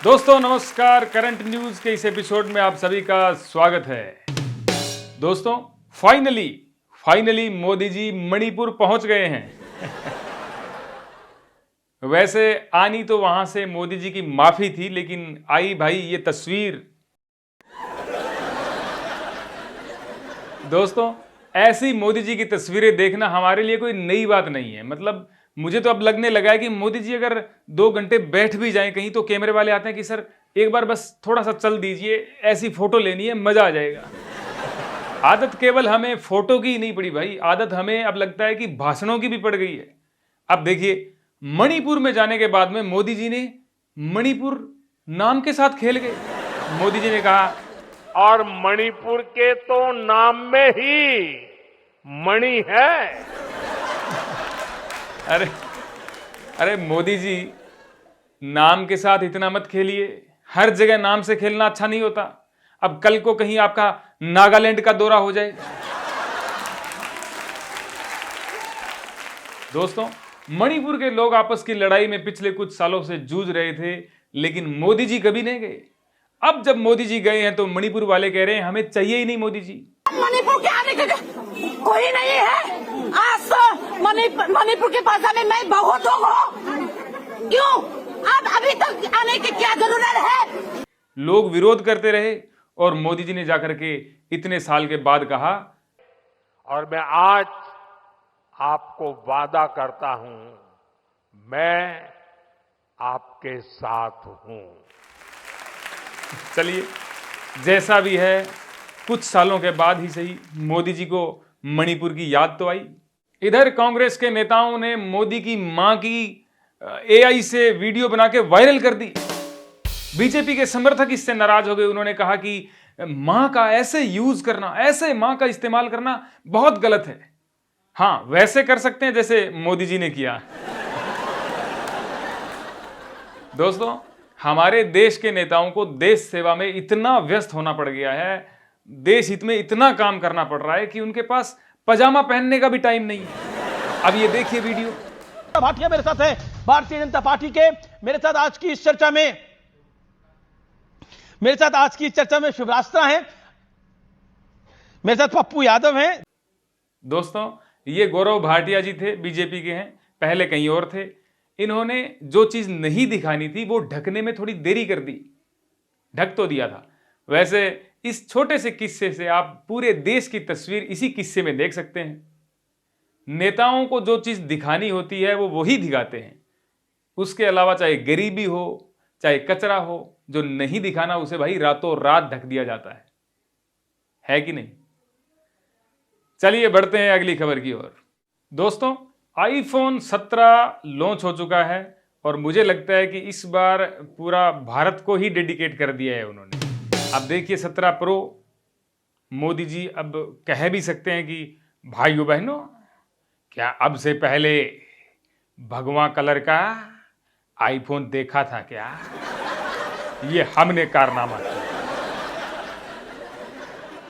दोस्तों नमस्कार। Current news के इस एपिसोड में आप सभी का स्वागत है। दोस्तों फाइनली मोदी जी मणिपुर पहुंच गए हैं। वैसे आनी तो वहां से मोदी जी की माफी थी, लेकिन आई भाई ये तस्वीर। दोस्तों ऐसी मोदी जी की तस्वीरें देखना हमारे लिए कोई नई बात नहीं है। मतलब मुझे तो अब लगने लगा है कि मोदी जी अगर 2 घंटे बैठ भी जाएं कहीं तो कैमरे वाले आते हैं कि सर एक बार बस थोड़ा सा चल दीजिए, ऐसी फोटो लेनी है, मजा आ जाएगा। आदत केवल हमें फोटो की ही नहीं पड़ी भाई, आदत हमें अब लगता है कि भाषणों की भी पड़ गई है। अब देखिए मणिपुर में जाने के बाद में मोदी जी ने मणिपुर नाम के साथ खेल गए। मोदी जी ने कहा, और मणिपुर के तो नाम में ही मणि है। अरे मोदी जी नाम के साथ इतना मत खेलिए, हर जगह नाम से खेलना अच्छा नहीं होता। अब कल को कहीं आपका नागालैंड का दौरा हो जाए। दोस्तों मणिपुर के लोग आपस की लड़ाई में पिछले कुछ सालों से जूझ रहे थे, लेकिन मोदी जी कभी नहीं गए। अब जब मोदी जी गए हैं तो मणिपुर वाले कह रहे हैं हमें चाहिए ही नहीं मोदी जी। मणिपुर के आने के कोई नहीं है। आज तो मणिपुर के पास में मैं बहुत हूँ। क्यों अब अभी तक आने की क्या जरूरत है? लोग विरोध करते रहे और मोदी जी ने जाकर के इतने साल के बाद कहा, और मैं आज आपको वादा करता हूं, मैं आपके साथ हूं। चलिए जैसा भी है, कुछ सालों के बाद ही सही मोदी जी को मणिपुर की याद तो आई। इधर कांग्रेस के नेताओं ने मोदी की मां की एआई से वीडियो बना के वायरल कर दी। बीजेपी के समर्थक इससे नाराज हो गए। उन्होंने कहा कि मां का ऐसे यूज करना, ऐसे मां का इस्तेमाल करना बहुत गलत है। हाँ वैसे कर सकते हैं जैसे मोदी जी ने किया। दोस्तों हमारे देश के नेताओं को देश सेवा में इतना व्यस्त होना पड़ गया है, देश हित में इतना काम करना पड़ रहा है कि उनके पास पजामा पहनने का भी टाइम नहीं है। अब ये देखिए वीडियो। भाटिया मेरे साथ है, भारतीय जनता पार्टी के। मेरे साथ आज की इस चर्चा में शिवरास्त्रा हैं, मेरे साथ पप्पू यादव हैं। दोस्तों ये गौरव भाटिया जी थे, बीजेपी के हैं, पहले कहीं और थे। इन्होंने जो चीज नहीं दिखानी थी वो ढकने में थोड़ी देरी कर दी। ढक तो दिया था। वैसे इस छोटे से किस्से से आप पूरे देश की तस्वीर इसी किस्से में देख सकते हैं। नेताओं को जो चीज दिखानी होती है वो वही दिखाते हैं। उसके अलावा चाहे गरीबी हो चाहे कचरा हो, जो नहीं दिखाना उसे भाई रातों रात ढक दिया जाता है कि नहीं। चलिए बढ़ते हैं अगली खबर की ओर। दोस्तों आईफोन 17 लॉन्च हो चुका है और मुझे लगता है कि इस बार पूरा भारत को ही डेडिकेट कर दिया है उन्होंने। अब देखिए 17 प्रो, मोदी जी अब कह भी सकते हैं कि भाइयों बहनों, क्या अब से पहले भगवा कलर का आईफोन देखा था क्या? ये हमने कारनामा किया।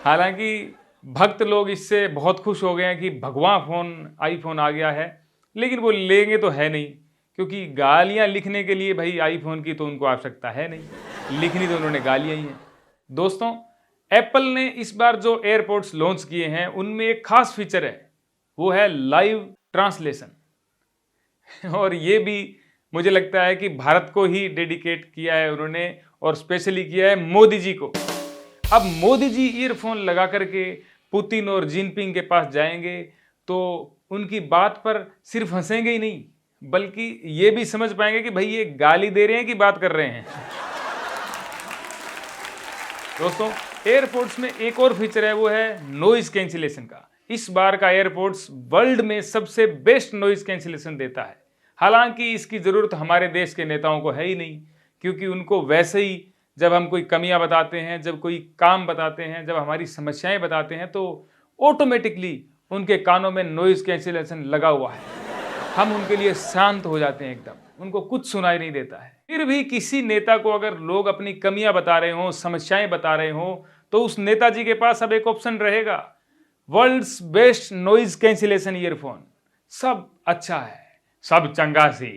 हालांकि भक्त लोग इससे बहुत खुश हो गए हैं कि भगवा आईफोन आ गया है, लेकिन वो लेंगे तो है नहीं, क्योंकि गालियां लिखने के लिए भाई आईफोन की तो उनको आवश्यकता है नहीं, लिखनी तो उन्होंने गालियां ही हैं। दोस्तों एप्पल ने इस बार जो एयरपोर्ट्स लॉन्च किए हैं उनमें एक खास फीचर है, वो है लाइव ट्रांसलेशन। और ये भी मुझे लगता है कि भारत को ही डेडिकेट किया है उन्होंने, और स्पेशली किया है मोदी जी को। अब मोदी जी ईयरफोन लगा करके पुतिन और जिनपिंग के पास जाएंगे तो उनकी बात पर सिर्फ हंसेंगे ही नहीं, बल्कि ये भी समझ पाएंगे कि भाई ये गाली दे रहे हैं कि बात कर रहे हैं। दोस्तों एयरपोर्ट्स में एक और फीचर है, वो है नॉइज कैंसिलेशन का। इस बार का एयरपोर्ट्स वर्ल्ड में सबसे बेस्ट नॉइज कैंसिलेशन देता है। हालांकि इसकी जरूरत हमारे देश के नेताओं को है ही नहीं, क्योंकि उनको वैसे ही जब हम कोई कमियां बताते हैं, जब कोई काम बताते हैं, जब हमारी समस्याएं बताते हैं, तो ऑटोमेटिकली उनके कानों में नॉइज कैंसिलेशन लगा हुआ है। हम उनके लिए शांत हो जाते हैं, एकदम उनको कुछ सुनाई नहीं देता है। फिर भी किसी नेता को अगर लोग अपनी कमियां बता रहे हों, समस्याएं बता रहे हों, तो उस नेताजी के पास अब एक ऑप्शन रहेगा, world's best noise cancellation earphone. सब अच्छा है, सब चंगा सी।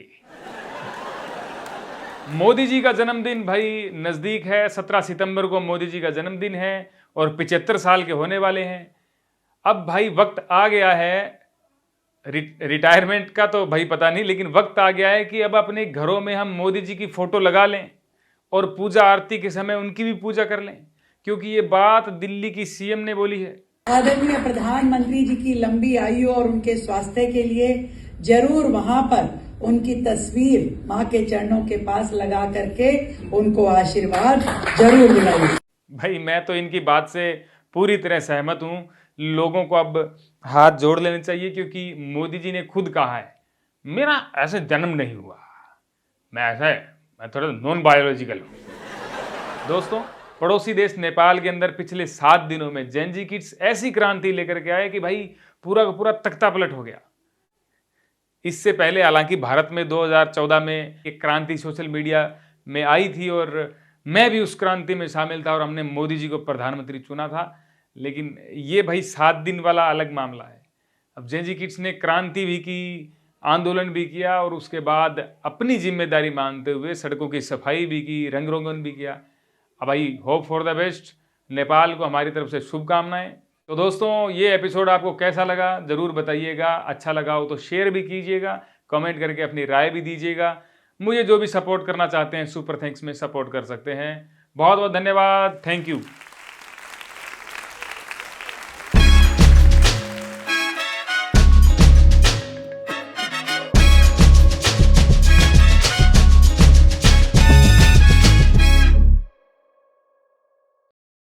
मोदी जी का जन्मदिन भाई नज़दीक है, 17 सितंबर को मोदी जी का जन्मदिन है और 75 साल के होने वाले हैं। अब भाई वक्त आ गया है, रिटायरमेंट का तो भाई पता नहीं, लेकिन वक्त आ गया है कि अब अपने घरों में हम मोदी जी की फ़ोटो लगा लें और पूजा आरती के समय उनकी भी पूजा कर लें, क्योंकि ये बात दिल्ली की सीएम ने बोली है। आदरणीय प्रधानमंत्री जी की लंबी आयु और उनके स्वास्थ्य के लिए जरूर वहां पर उनकी तस्वीर मां के चरणों के पास लगा करके उनको आशीर्वाद जरूर दिलाइए। भाई मैं तो इनकी बात से पूरी तरह सहमत हूँ। लोगों को अब हाथ जोड़ लेने चाहिए, क्योंकि मोदी जी ने खुद कहा है मेरा ऐसे जन्म नहीं हुआ, मैं थोड़ा नॉन बायोलॉजिकल हूँ। दोस्तों, पड़ोसी देश नेपाल के अंदर पिछले 7 दिनों में जेन जी किड्स ऐसी क्रांति लेकर के आए कि भाई पूरा का पूरा तख्ता पलट हो गया। इससे पहले हालांकि भारत में 2014 में एक क्रांति सोशल मीडिया में आई थी और मैं भी उस क्रांति में शामिल था और हमने मोदी जी को प्रधानमंत्री चुना था, लेकिन ये भाई 7 दिन वाला अलग मामला है। अब जेन जी किड्स ने क्रांति भी की, आंदोलन भी किया और उसके बाद अपनी जिम्मेदारी मानते हुए सड़कों की सफाई भी की, रंग रोगन भी किया। अब भाई hope for the best, Nepal को हमारी तरफ से शुभकामनाएं। तो दोस्तों, ये एपिसोड आपको कैसा लगा ज़रूर बताइएगा। अच्छा लगा हो तो शेयर भी कीजिएगा, कमेंट करके अपनी राय भी दीजिएगा। मुझे जो भी सपोर्ट करना चाहते हैं सुपर थैंक्स में सपोर्ट कर सकते हैं। बहुत बहुत धन्यवाद, थैंक यू।